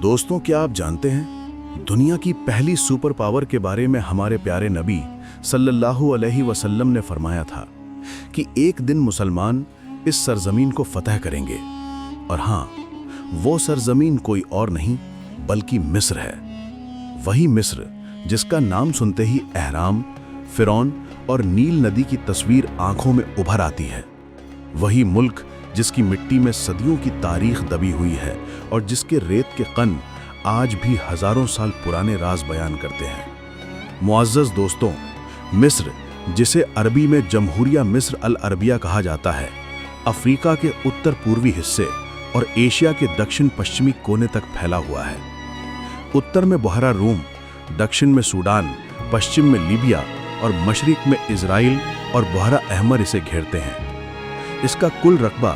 दोस्तों, क्या आप जानते हैं दुनिया की पहली सुपर पावर के बारे में हमारे प्यारे नबी सल्लल्लाहु अलैहि वसल्लम ने फरमाया था कि एक दिन मुसलमान इस सरजमीन को फतह करेंगे। और हाँ, वो सरजमीन कोई और नहीं बल्कि मिस्र है। वही मिस्र जिसका नाम सुनते ही एहराम, फिरौन और नील नदी की तस्वीर आंखों में उभर आती है। वही मुल्क जिसकी मिट्टी में सदियों की तारीख दबी हुई है और जिसके रेत के कण आज भी हजारों साल पुराने राज बयान करते हैं। मुअज़्ज़ज़ दोस्तों, मिस्र, जिसे अरबी में जमहूरिया मिस्र अल अरबिया कहा जाता है, अफ्रीका के उत्तर पूर्वी हिस्से और एशिया के दक्षिण पश्चिमी कोने तक फैला हुआ है। उत्तर में बहरा रूम, दक्षिण में सूडान, पश्चिम में लीबिया और मशरिक में इजराइल और बहरा अहमर इसे घेरते हैं। इसका कुल रकबा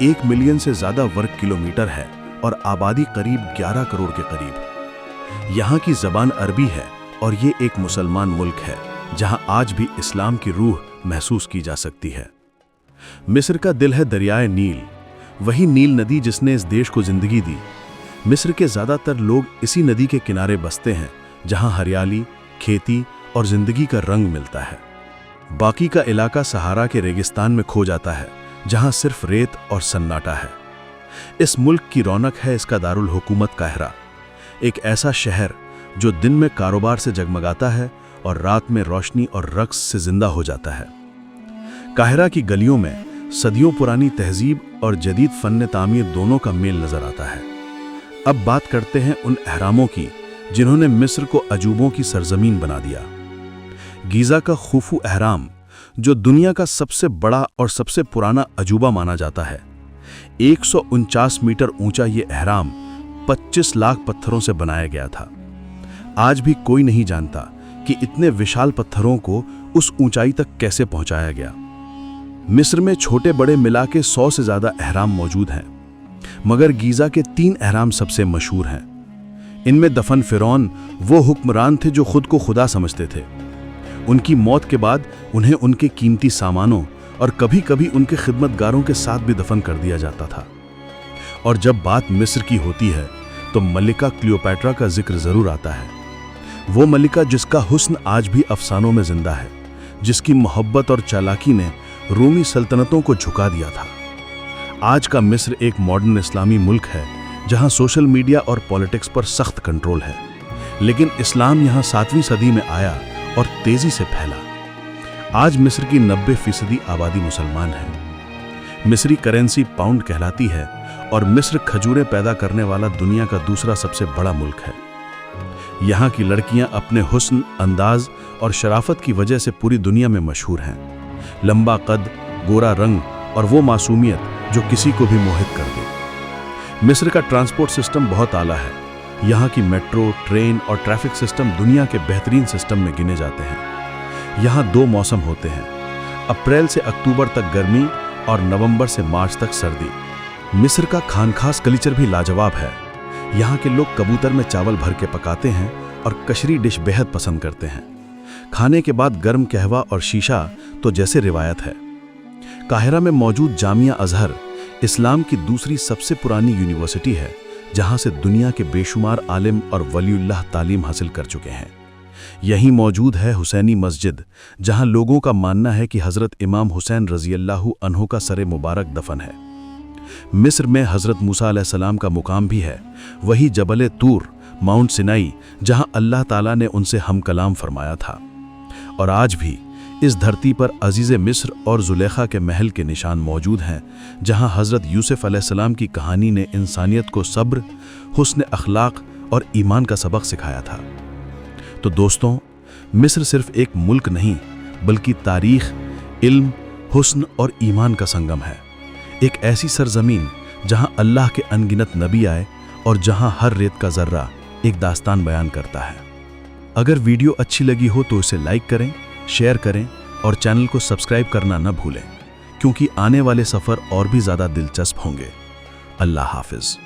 1 मिलियन से ज्यादा वर्ग किलोमीटर है और आबादी करीब 11 करोड़ के करीब। यहाँ की जबान अरबी है और ये एक मुसलमान मुल्क है जहाँ आज भी इस्लाम की रूह महसूस की जा सकती है। मिस्र का दिल है दरियाए नील, वही नील नदी जिसने इस देश को जिंदगी दी। मिस्र के ज्यादातर लोग इसी नदी के किनारे बसते हैं जहाँ हरियाली, खेती और जिंदगी का रंग मिलता है। बाकी का इलाका सहारा के रेगिस्तान में खो जाता है जहां सिर्फ रेत और सन्नाटा है। इस मुल्क की रौनक है इसका दारुल हुकूमत काहिरा, एक ऐसा शहर जो दिन में कारोबार से जगमगाता है और रात में रोशनी और रक्स से जिंदा हो जाता है। काहिरा की गलियों में सदियों पुरानी तहजीब और जदीद फन तामीर दोनों का मेल नजर आता है। अब बात करते हैं उन अहरामों की जिन्होंने मिस्र को अजूबों की सरजमीन बना दिया। गीज़ा का खुफू अहराम, जो दुनिया का सबसे बड़ा और सबसे पुराना अजूबा माना जाता है। 149 मीटर ऊंचा ये अहराम 25 लाख पत्थरों से बनाया गया था। आज भी कोई नहीं जानता कि इतने विशाल पत्थरों को उस ऊंचाई तक कैसे पहुंचाया गया। मिस्र में छोटे बड़े मिला के 100 से ज्यादा अहराम मौजूद हैं, मगर गीज़ा के 3 अहराम सबसे मशहूर हैं। इनमें दफन फिरौन, वो हुक्मरान थे जो खुद को खुदा समझते थे। उनकी मौत के बाद उन्हें उनके कीमती सामानों और कभी कभी उनके खिदमतगारों के साथ भी दफन कर दिया जाता था। और जब बात मिस्र की होती है तो मलिका क्लियोपैट्रा का जिक्र जरूर आता है। वो मलिका जिसका हुस्न आज भी अफसानों में जिंदा है, जिसकी मोहब्बत और चालाकी ने रूमी सल्तनतों को झुका दिया था। आज का मिस्र एक मॉडर्न इस्लामी मुल्क है जहां सोशल मीडिया और पॉलिटिक्स पर सख्त कंट्रोल है, लेकिन इस्लाम यहां 7वीं सदी में आया और तेजी से फैला। आज मिस्र की 90% आबादी मुसलमान है। मिस्री करेंसी पाउंड कहलाती है और मिस्र खजूरें पैदा करने वाला दुनिया का दूसरा सबसे बड़ा मुल्क है। यहाँ की लड़कियां अपने हुस्न, अंदाज और शराफत की वजह से पूरी दुनिया में मशहूर हैं। लंबा कद, गोरा रंग और वो मासूमियत जो किसी को भी मोहित कर दे। मिस्र का ट्रांसपोर्ट सिस्टम बहुत आला है। यहाँ की मेट्रो, ट्रेन और ट्रैफिक सिस्टम दुनिया के बेहतरीन सिस्टम में गिने जाते हैं। यहाँ 2 मौसम होते हैं, अप्रैल से अक्टूबर तक गर्मी और नवंबर से मार्च तक सर्दी। मिस्र का खानखास कल्चर भी लाजवाब है। यहाँ के लोग कबूतर में चावल भर के पकाते हैं और कशरी डिश बेहद पसंद करते हैं। खाने के बाद गर्म कहवा और शीशा तो जैसे रिवायत है। काहिरा में मौजूद जामिया अजहर इस्लाम की दूसरी सबसे पुरानी यूनिवर्सिटी है, जहां से दुनिया के बेशुमार आलिम और वलीउल्लाह तालीम हासिल कर चुके हैं। यहीं मौजूद है हुसैनी मस्जिद, जहां लोगों का मानना है कि हजरत इमाम हुसैन रज़ियल्लाहु अन्हु का सरे मुबारक दफन है। मिस्र में हजरत मूसा अलैहिस्सलाम का मुकाम भी है, वही जबल तूर, माउंट सिनाई, जहां अल्लाह ताला ने उनसे हम कलाम फरमाया था। और आज भी इस धरती पर अजीज़े मिस्र और जुलेखा के महल के निशान मौजूद हैं, जहां हज़रत यूसुफ अलैहिस्सलाम की कहानी ने इंसानियत को सब्र, हुस्न अखलाक और ईमान का सबक सिखाया था। तो दोस्तों, मिस्र सिर्फ एक मुल्क नहीं बल्कि तारीख, इल्म, हुस्न और ईमान का संगम है। एक ऐसी सरजमीन जहां अल्लाह के अनगिनत नबी आए और जहां हर रेत का जर्रा एक दास्तान बयान करता है। अगर वीडियो अच्छी लगी हो तो इसे लाइक करें, शेयर करें और चैनल को सब्सक्राइब करना न भूलें, क्योंकि आने वाले सफ़र और भी ज़्यादा दिलचस्प होंगे। अल्लाह हाफिज़।